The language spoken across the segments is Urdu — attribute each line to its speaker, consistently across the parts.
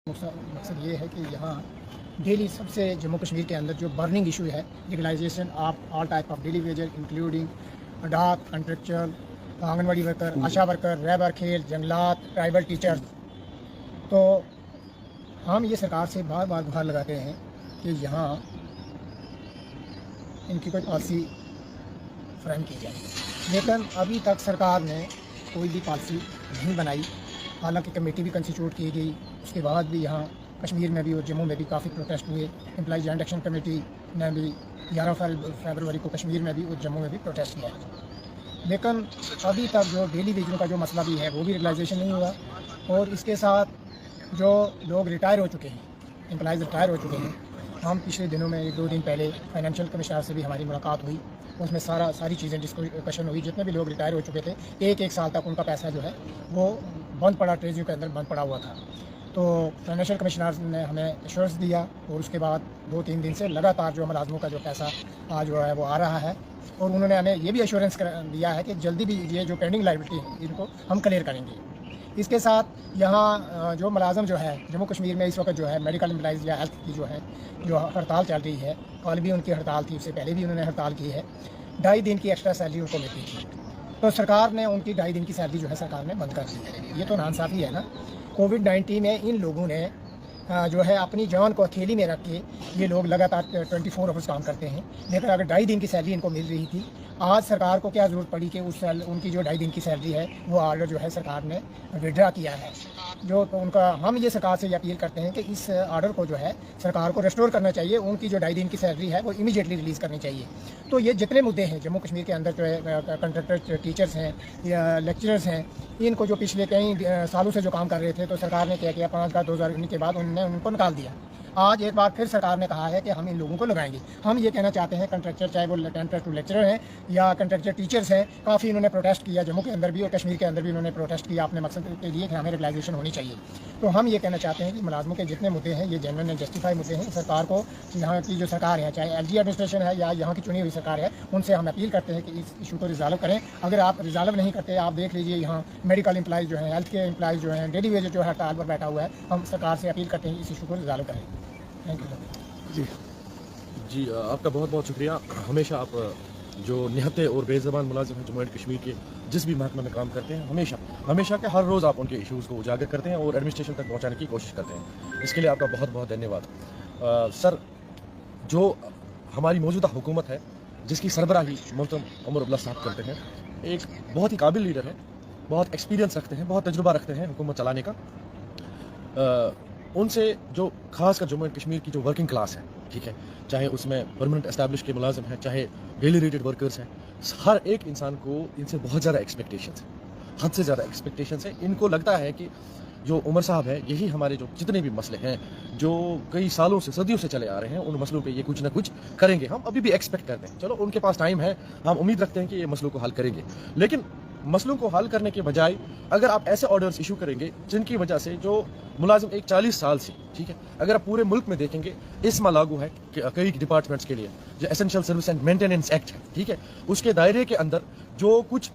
Speaker 1: مقصد یہ ہے کہ یہاں ڈیلی سب سے جموں کشمیر کے اندر جو برننگ ایشو ہے legalization of all type of daily wager including ڈاک کنٹریکچوئل آنگن واڑی ورکر آشا ورکر ریبر کھیل جنگلات ٹرائبل ٹیچرز. تو ہم یہ سرکار سے بار بار گہار لگاتے ہیں کہ یہاں ان کی کوئی پالیسی فراہم کی جائے، لیکن ابھی تک سرکار نے کوئی بھی پالیسی نہیں بنائی. حالانکہ کمیٹی بھی کنسٹیٹیوٹ کی گئی، اس کے بعد بھی یہاں کشمیر میں بھی اور جموں میں بھی کافی پروٹیسٹ ہوئے. امپلائی جوائنٹ ایکشن کمیٹی نے بھی 11 فروری کو کشمیر میں بھی اور جموں میں بھی پروٹیسٹ کیا، لیکن ابھی تک جو ڈیلی ویجروں کا جو مسئلہ بھی ہے وہ بھی ریگولائزیشن نہیں ہوا. اور اس کے ساتھ جو لوگ ریٹائر ہو چکے ہیں، امپلائیز ریٹائر ہو چکے ہیں، ہم پچھلے دنوں میں 1-2 دن پہلے فائنینشیل کمشنر سے بھی ہماری ملاقات ہوئی. اس میں ساری چیزیں ڈسکشن ہوئی. جتنے بھی لوگ ریٹائر ہو چکے تھے ایک سال تک ان کا پیسہ جو ہے وہ بند پڑا، ٹریجری کے اندر بند پڑا ہوا تھا. تو فائنینشیل کمشنر نے ہمیں ایشورنس دیا اور اس کے بعد 2-3 دن سے لگاتار جو ملازموں کا جو پیسہ جو ہے وہ آ رہا ہے. اور انہوں نے ہمیں یہ بھی ایشورنس دیا ہے کہ جلدی بھی یہ جو پینڈنگ لائبلٹی ہے ان کو ہم کلیئر کریں گے. اس کے ساتھ یہاں جو ملازم جو ہے جموں کشمیر میں اس وقت جو ہے میڈیکل امپلائز یا ہیلتھ کی جو ہے جو ہڑتال چل رہی ہے، کل بھی ان کی ہڑتال تھی، اس سے پہلے بھی انہوں نے ہڑتال کی ہے. 2.5 دن کی ایکسٹرا سیلری ان کو ملتی تھی، تو سرکار نے ان کی 2.5 دن کی سیلری جو ہے سرکار نے بند کر دی ہے. یہ تو ناانصافی ہے نا. کووڈ-19 میں ان لوگوں نے جو ہے اپنی جان کو ہتھیلی میں رکھ کے یہ لوگ لگاتار 24 آورس کام کرتے ہیں، لیکن اگر 2.5 دن کی سیلری ان کو مل رہی تھی، آج سرکار کو کیا ضرورت پڑی کہ ان کی جو 2.5 دن کی سیلری ہے وہ آرڈر جو ہے سرکار نے وڈرا کیا ہے. جو ان کا ہم یہ سرکار سے یہ اپیل کرتے ہیں کہ اس آرڈر کو جو ہے سرکار کو ریسٹور کرنا چاہیے. ان کی جو 2.5 دن کی سیلری ہے وہ امیڈیٹلی ریلیز کرنی چاہیے. تو یہ جتنے مدعے ہیں جموں کشمیر کے اندر جو ہے کنٹریکٹر ٹیچرز ہیں یا لیکچررز ہیں، ان کو جو پچھلے کئی سالوں سے جو کام کر رہے تھے، تو سرکار نے کیا کیا 5/2019 کے بعد انہوں نے ان کو نکال دیا. آج ایک بار پھر سرکار نے کہا ہے کہ ہم ان لوگوں کو لگائیں گے. ہم یہ کہنا چاہتے ہیں کنٹریکچر چاہے وہ 10+2 لیکچرر ہیں یا کنٹریکچر ٹیچرز ہیں، کافی انہوں نے پروٹیسٹ کیا جموں کے اندر بھی اور کشمیر کے اندر بھی انہوں نے پروٹیسٹ کیا اپنے مقصد کے لیے کہ ہمیں ریگولائزیشن ہونی چاہیے. تو ہم یہ کہنا چاہتے ہیں کہ ملازموں کے جتنے مدعے ہیں یہ جینوئن اینڈ جسٹیفائی مدعے ہیں. سرکار کو یہاں کی جو سرکار ہے، چاہے LG ایڈمنسٹریشن ہے یا یہاں کی چنی ہوئی سرکار ہے، ان سے ہم اپیل کرتے ہیں کہ اس ایشو کو ریزالو کریں. اگر آپ ریزالو نہیں کرتے، آپ دیکھ لیجیے یہاں میڈیکل امپلائز جو ہیں، ہیلتھ کے امپلائز جو ہیں، ڈیلی ویجر جو ہے ہڑتال پر بیٹھا ہوا ہے. ہم سرکار سے اپیل کرتے ہیں اس ایشو کو ریزالو کریں. Thank you.
Speaker 2: جی آپ کا بہت بہت شکریہ. ہمیشہ آپ جو نہتے اور بے زبان ملازم ہیں جموں اینڈ کشمیر کے جس بھی محکمہ میں کام کرتے ہیں، ہمیشہ کہ ہر روز آپ ان کے ایشوز کو اجاگر کرتے ہیں اور ایڈمنسٹریشن تک پہنچانے کی کوشش کرتے ہیں. اس کے لیے آپ کا بہت بہت دھنیہ واد. سر، جو ہماری موجودہ حکومت ہے جس کی سربراہی محترم عمر عبداللہ صاحب کرتے ہیں، ایک بہت ہی قابل لیڈر ہے، بہت ایکسپیرینس رکھتے ہیں، بہت تجربہ رکھتے ہیں حکومت چلانے کا. ان سے جو خاص کر جموں اینڈ کشمیر کی جو ورکنگ کلاس ہے، ٹھیک ہے، چاہے اس میں پرماننٹ اسٹیبلش کے ملازم ہیں، چاہے ڈیلی ریٹڈ ورکرز ہیں، ہر ایک انسان کو ان سے بہت زیادہ ایکسپیکٹیشنس ہیں، حد سے زیادہ ایکسپیکٹیشنس ہیں. ان کو لگتا ہے کہ جو عمر صاحب ہے، یہی ہمارے جو جتنے بھی مسئلے ہیں جو کئی سالوں سے صدیوں سے چلے آ رہے ہیں، ان مسئلوں پہ یہ کچھ نہ کچھ کریں گے. ہم ابھی بھی ایکسپیکٹ کرتے ہیں، چلو ان کے پاس ٹائم ہے، ہم امید رکھتے ہیں کہ یہ مسئلوں کو حل کریں گے. لیکن مسئلوں کو حل کرنے کے بجائے اگر آپ ایسے آرڈرز ایشو کریں گے جن کی وجہ سے جو ملازم 40 سال سے، ٹھیک ہے، اگر آپ پورے ملک میں دیکھیں گے اسما لاگو ہے کہ کئی ڈپارٹمنٹس کے لیے جو essential service and maintenance act ہے، ٹھیک ہے، اس کے دائرے کے اندر جو کچھ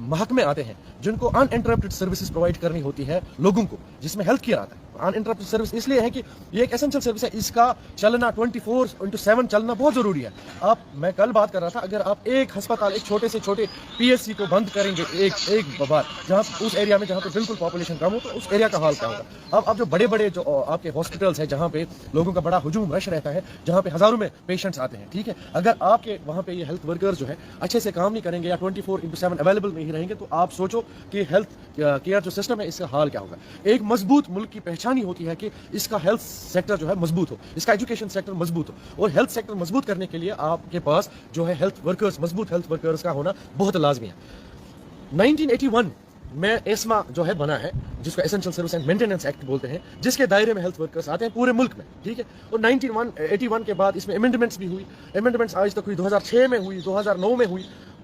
Speaker 2: محکمے آتے ہیں جن کو ان انٹرپٹڈ سروسز پرووائڈ کرنی ہوتی ہے لوگوں کو، جس میں ہیلتھ کیئر آتا ہے. ان انٹرپٹڈ سروس اس لیے ہے کہ یہ ایک اسینشیل سروس ہے، اس کا چلنا 24/7 چلنا بہت ضروری ہے. میں کل بات کر رہا تھا، اگر آپ ایک ہسپتال، ایک چھوٹے سے چھوٹے PSC کو بند کریں گے ایک بار، جہاں اس ایریا میں جہاں پہ بالکل پاپولیشن کم ہو، تو اس ایریا کا حال کیا ہوگا. اب جو بڑے بڑے جو آپ کے ہاسپٹلس ہیں جہاں پہ لوگوں کا بڑا ہجوم رش رہتا ہے، جہاں پہ ہزاروں میں پیشنٹس آتے ہیں، ٹھیک ہے، اگر آپ کے وہاں پہ یہ ہیلتھ ورکرز جو ہے اچھے سے کام نہیں کریں گے یا 24/7 اویلیبل نہیں رہیں گے، تو آپ سوچو کہ ہیلتھ کیئر جو سسٹم ہے اس کا حال کیا ہوگا. ایک مضبوط ملک کی پہچان ہی ہوتی ہے کہ اس کا ہیلتھ سیکٹر جو ہے مضبوط ہو، اس کا ایجوکیشن سیکٹر مضبوط ہو. اور ہیلتھ سیکٹر مضبوط کرنے کے لیے آپ کے پاس جو ہے مضبوط ہیلتھ ورکرز کا ہونا بہت لازمی ہے. 1981 میں ایسما جو ہے بنا ہے، جس کو essential service and maintenance act بولتے ہیں، جس کے دائرے میں ہیلتھ ورکرز آتے ہیں پورے ملک میں، ٹھیک ہے. اور 1981 کے بعد اس میں امینڈمنٹس بھی ہوئی. امینڈمنٹس آج تک ہوئی، 2006 میں ہوئی، 2009 میں ہوئی.